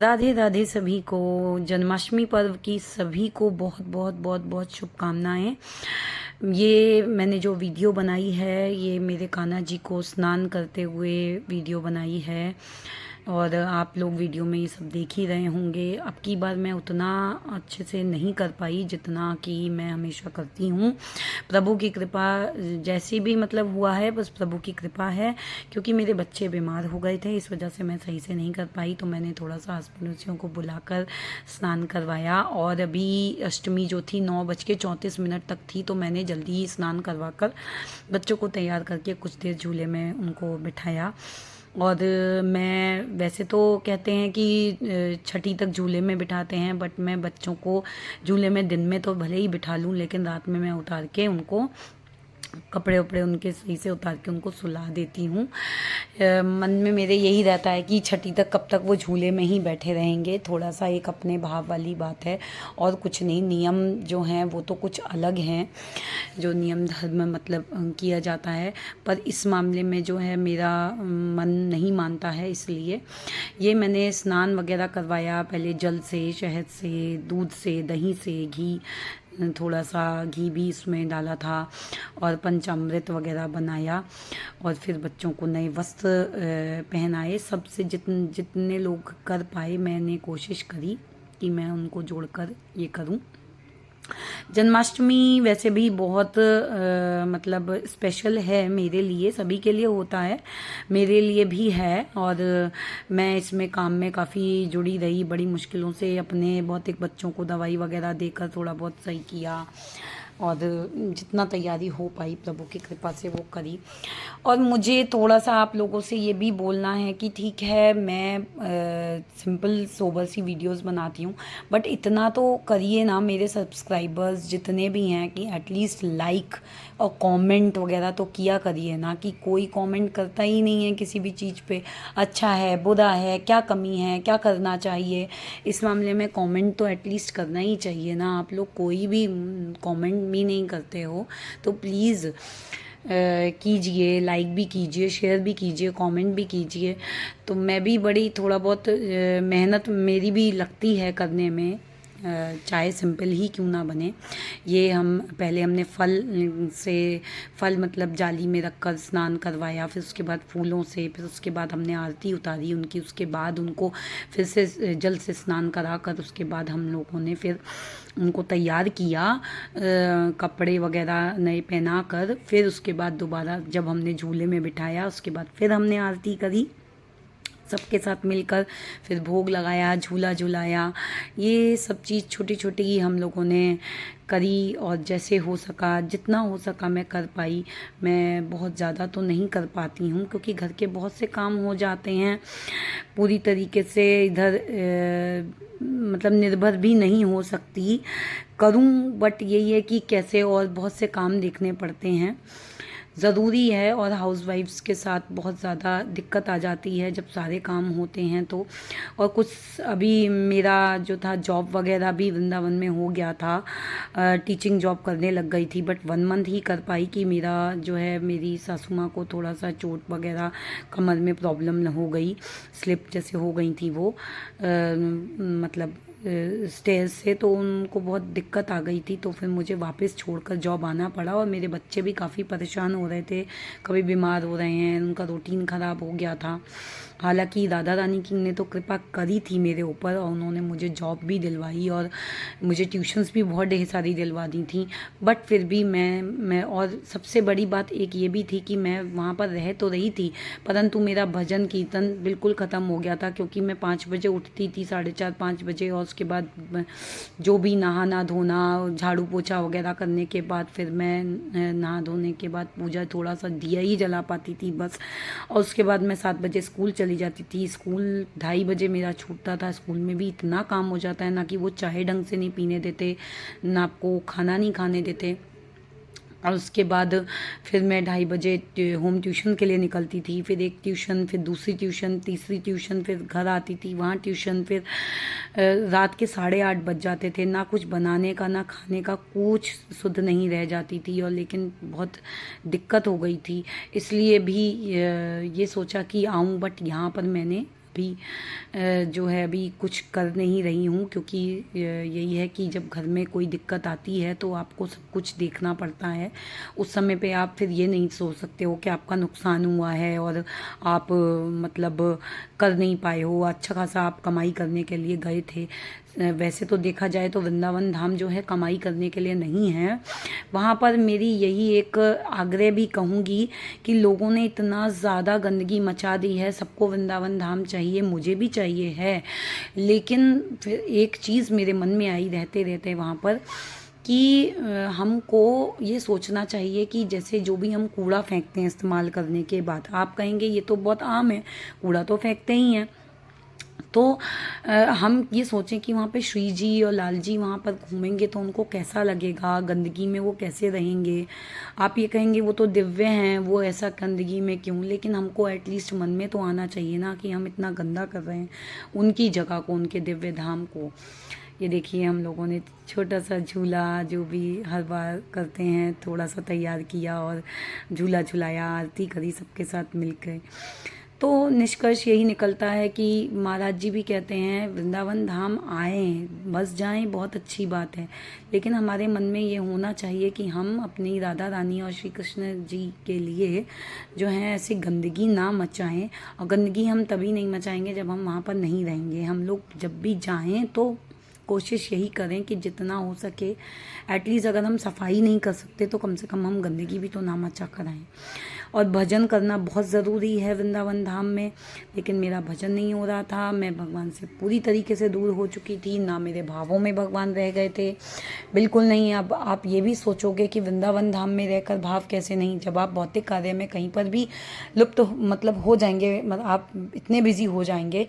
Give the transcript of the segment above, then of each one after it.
राधे राधे सभी को। जन्माष्टमी पर्व की सभी को बहुत बहुत बहुत बहुत शुभकामनाएं। ये मैंने जो वीडियो बनाई है ये मेरे कान्हा जी को स्नान करते हुए वीडियो बनाई है और आप लोग वीडियो में ये सब देख ही रहे होंगे। अब की बार मैं उतना अच्छे से नहीं कर पाई जितना कि मैं हमेशा करती हूँ। प्रभु की कृपा जैसी भी मतलब हुआ है, बस प्रभु की कृपा है, क्योंकि मेरे बच्चे बीमार हो गए थे, इस वजह से मैं सही से नहीं कर पाई। तो मैंने थोड़ा सा आस पड़ोसियों को बुलाकर स्नान करवाया और अभी अष्टमी जो थी 9:34 तक थी, तो मैंने जल्दी ही स्नान करवा कर बच्चों को तैयार करके कुछ देर झूले में उनको बिठाया। और मैं वैसे तो कहते हैं कि छठी तक झूले में बिठाते हैं, बट मैं बच्चों को झूले में दिन में तो भले ही बिठा लूँ, लेकिन रात में मैं उतार के उनको कपड़े वपड़े उनके सही से उतार के उनको सुला देती हूँ। मन में मेरे यही रहता है कि छठी तक कब तक वो झूले में ही बैठे रहेंगे। थोड़ा सा एक अपने भाव वाली बात है और कुछ नहीं। नियम जो हैं वो तो कुछ अलग हैं, जो नियम धर्म मतलब किया जाता है, पर इस मामले में जो है मेरा मन नहीं मानता है, इसलिए ये मैंने स्नान वगैरह करवाया। पहले जल से, शहद से, दूध से, दही से, घी, थोड़ा सा घी भी इसमें डाला था और पंचामृत वगैरह बनाया और फिर बच्चों को नए वस्त्र पहनाए। सबसे जितने लोग कर पाए मैंने कोशिश करी कि मैं उनको जोड़कर ये करूं। जन्माष्टमी वैसे भी बहुत मतलब स्पेशल है मेरे लिए, सभी के लिए होता है, मेरे लिए भी है। और मैं इसमें काम में काफ़ी जुड़ी रही, बड़ी मुश्किलों से अपने भौतिक बच्चों को दवाई वगैरह देकर थोड़ा बहुत सही किया और जितना तैयारी हो पाई प्रभु की कृपा से वो करी। और मुझे थोड़ा सा आप लोगों से ये भी बोलना है कि ठीक है मैं सिंपल सोबर सी वीडियोस बनाती हूँ, बट इतना तो करिए ना मेरे सब्सक्राइबर्स जितने भी हैं कि एटलीस्ट लाइक और कमेंट वगैरह तो किया करिए ना। कि कोई कमेंट करता ही नहीं है किसी भी चीज़ पे, अच्छा है बुरा है, क्या कमी है, क्या करना चाहिए। इस मामले में कमेंट तो एटलीस्ट करना ही चाहिए ना। आप लोग कोई भी कमेंट भी नहीं करते हो तो प्लीज़ कीजिए, लाइक भी कीजिए, शेयर भी कीजिए, कमेंट भी कीजिए। तो मैं भी बड़ी थोड़ा बहुत मेहनत मेरी भी लगती है करने में, चाहे सिंपल ही क्यों ना बने। ये हमने फल मतलब जाली में रखकर स्नान करवाया, फिर उसके बाद फूलों से, फिर उसके बाद हमने आरती उतारी उनकी, उसके बाद उनको फिर से जल से स्नान करा कर उसके बाद हम लोगों ने फिर उनको तैयार किया, कपड़े वगैरह नए पहना कर। फिर उसके बाद दोबारा जब हमने झूले में बिठाया उसके बाद फिर हमने आरती करी सबके साथ मिलकर, फिर भोग लगाया, झूला झुलाया। ये सब चीज़ छोटी छोटी ही हम लोगों ने करी और जैसे हो सका जितना हो सका मैं कर पाई। मैं बहुत ज़्यादा तो नहीं कर पाती हूँ क्योंकि घर के बहुत से काम हो जाते हैं, पूरी तरीके से इधर मतलब निर्भर भी नहीं हो सकती, करूँ बट यही है कि कैसे, और बहुत से काम देखने पड़ते हैं, ज़रूरी है। और हाउसवाइफ्स के साथ बहुत ज़्यादा दिक्कत आ जाती है जब सारे काम होते हैं तो। और कुछ अभी मेरा जो था जॉब वगैरह भी वृंदावन में हो गया था, टीचिंग जॉब करने लग गई थी, बट 1 मंथ ही कर पाई कि मेरा जो है मेरी सासू माँ को थोड़ा सा चोट वगैरह कमर में प्रॉब्लम हो गई, स्लिप जैसे हो गई थी वो मतलब स्टेज से, तो उनको बहुत दिक्कत आ गई थी। तो फिर मुझे वापस छोड़कर जॉब आना पड़ा और मेरे बच्चे भी काफ़ी परेशान हो रहे थे, कभी बीमार हो रहे हैं, उनका रूटीन ख़राब हो गया था। हालांकि दादा रानी की ने तो कृपा करी थी मेरे ऊपर और उन्होंने मुझे जॉब भी दिलवाई और मुझे ट्यूशन्स भी बहुत ढेर सारी दिलवा दी थी। बट फिर भी मैं और सबसे बड़ी बात एक ये भी थी कि मैं वहाँ पर रह तो रही थी, परंतु मेरा भजन कीर्तन बिल्कुल ख़त्म हो गया था, क्योंकि मैं 5 बजे उठती थी, 4:30-5 बजे, और उसके बाद जो भी नहाना धोना, झाड़ू पोछा वगैरह करने के बाद फिर मैं नहा धोने के बाद पूजा थोड़ा सा दिया ही जला पाती थी बस। और उसके बाद मैं 7 बजे स्कूल चली जाती थी। स्कूल 2:30 बजे मेरा छूटता था। स्कूल में भी इतना काम हो जाता है ना कि वो चाय ढंग से नहीं पीने देते, ना आपको खाना नहीं खाने देते। और उसके बाद फिर मैं 2:30 बजे होम ट्यूशन के लिए निकलती थी, फिर एक ट्यूशन, फिर दूसरी ट्यूशन, तीसरी ट्यूशन, फिर घर आती थी, वहाँ ट्यूशन, फिर रात के 8:30 बज जाते थे। ना कुछ बनाने का ना खाने का कुछ सुध नहीं रह जाती थी, और लेकिन बहुत दिक्कत हो गई थी। इसलिए भी ये सोचा कि आऊँ, बट यहाँ पर मैंने भी जो है अभी कुछ कर नहीं रही हूँ, क्योंकि यही है कि जब घर में कोई दिक्कत आती है तो आपको सब कुछ देखना पड़ता है। उस समय पे आप फिर ये नहीं सोच सकते हो कि आपका नुकसान हुआ है और आप मतलब कर नहीं पाए हो। अच्छा खासा आप कमाई करने के लिए गए थे। वैसे तो देखा जाए तो वृंदावन धाम जो है कमाई करने के लिए नहीं है। वहाँ पर मेरी यही एक आग्रह भी कहूँगी कि लोगों ने इतना ज़्यादा गंदगी मचा दी है। सबको वृंदावन धाम चाहिए, मुझे भी चाहिए है, लेकिन फिर एक चीज़ मेरे मन में आई रहते रहते वहाँ पर कि हमको ये सोचना चाहिए कि जैसे जो भी हम कूड़ा फेंकते हैं इस्तेमाल करने के बाद, आप कहेंगे ये तो बहुत आम है, कूड़ा तो फेंकते ही हैं, तो हम ये सोचें कि वहाँ पे श्री जी और लाल जी वहाँ पर घूमेंगे तो उनको कैसा लगेगा, गंदगी में वो कैसे रहेंगे। आप ये कहेंगे वो तो दिव्य हैं, वो ऐसा गंदगी में क्यों, लेकिन हमको एटलीस्ट मन में तो आना चाहिए ना कि हम इतना गंदा कर रहे हैं उनकी जगह को, उनके दिव्य धाम को। ये देखिए हम लोगों ने छोटा सा झूला जो भी हर बार करते हैं थोड़ा सा तैयार किया और झूला झुलाया, आरती करी सबके साथ मिलकर। तो निष्कर्ष यही निकलता है कि महाराज जी भी कहते हैं वृंदावन धाम आए, बस जाएं बहुत अच्छी बात है, लेकिन हमारे मन में ये होना चाहिए कि हम अपनी राधा रानी और श्री कृष्ण जी के लिए जो है ऐसी गंदगी ना मचाएं। और गंदगी हम तभी नहीं मचाएंगे जब हम वहाँ पर नहीं रहेंगे। हम लोग जब भी जाएं तो कोशिश यही करें कि जितना हो सके एटलीस्ट अगर हम सफाई नहीं कर सकते तो कम से कम हम गंदगी भी तो ना मचा कर आएँ। और भजन करना बहुत ज़रूरी है वृंदावन धाम में, लेकिन मेरा भजन नहीं हो रहा था। मैं भगवान से पूरी तरीके से दूर हो चुकी थी, ना मेरे भावों में भगवान रह गए थे, बिल्कुल नहीं। अब आप ये भी सोचोगे कि वृंदावन धाम में रहकर भाव कैसे नहीं, जब आप भौतिक कार्य में कहीं पर भी लुप्त मतलब हो जाएंगे, मतलब आप इतने बिजी हो जाएंगे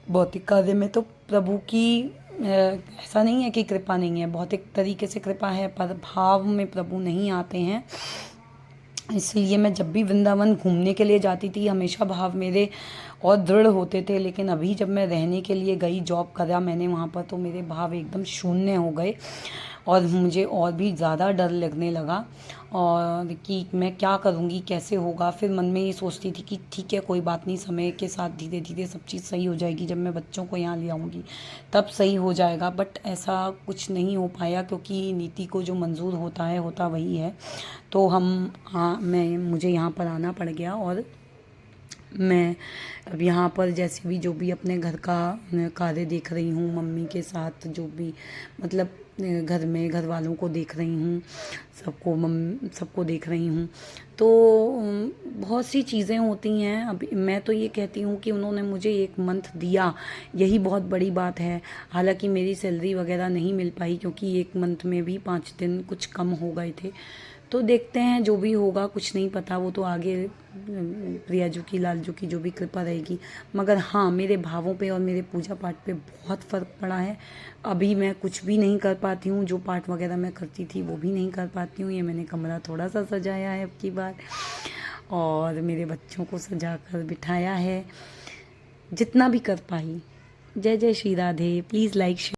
भौतिक कार्य में, तो प्रभु की ऐसा नहीं है कि कृपा नहीं है, भौतिक तरीके से कृपा है, पर भाव में प्रभु नहीं आते हैं। इसलिए मैं जब भी वृंदावन घूमने के लिए जाती थी हमेशा भाव मेरे और दृढ़ होते थे, लेकिन अभी जब मैं रहने के लिए गई, जॉब करा मैंने वहाँ पर, तो मेरे भाव एकदम शून्य हो गए और मुझे और भी ज़्यादा डर लगने लगा और कि मैं क्या करूँगी, कैसे होगा। फिर मन में ये सोचती थी कि ठीक है कोई बात नहीं, समय के साथ धीरे धीरे सब चीज़ सही हो जाएगी, जब मैं बच्चों को यहाँ ले आऊँगी तब सही हो जाएगा। बट ऐसा कुछ नहीं हो पाया, क्योंकि नीति को जो मंजूर होता है होता वही है। तो मुझे यहाँ पर आना पड़ गया और मैं अब यहाँ पर जैसे भी जो भी अपने घर का कार्य देख रही हूँ, मम्मी के साथ जो भी मतलब घर में घर वालों को देख रही हूँ, सबको देख रही हूँ, तो बहुत सी चीज़ें होती हैं। अब मैं तो ये कहती हूँ कि उन्होंने मुझे 1 मंथ दिया, यही बहुत बड़ी बात है। हालांकि मेरी सैलरी वगैरह नहीं मिल पाई, क्योंकि 1 मंथ में भी 5 दिन कुछ कम हो गए थे। तो देखते हैं जो भी होगा, कुछ नहीं पता, वो तो आगे प्रिया जी की लाल जी की जो भी कृपा रहेगी। मगर हाँ, मेरे भावों पे और मेरे पूजा पाठ पे बहुत फ़र्क पड़ा है। अभी मैं कुछ भी नहीं कर पाती हूँ, जो पाठ वगैरह मैं करती थी वो भी नहीं कर पाती हूँ। ये मैंने कमरा थोड़ा सा सजाया है अब की बार, और मेरे बच्चों को सजा कर बिठाया है, जितना भी कर पाई। जय जय श्री राधे। Please like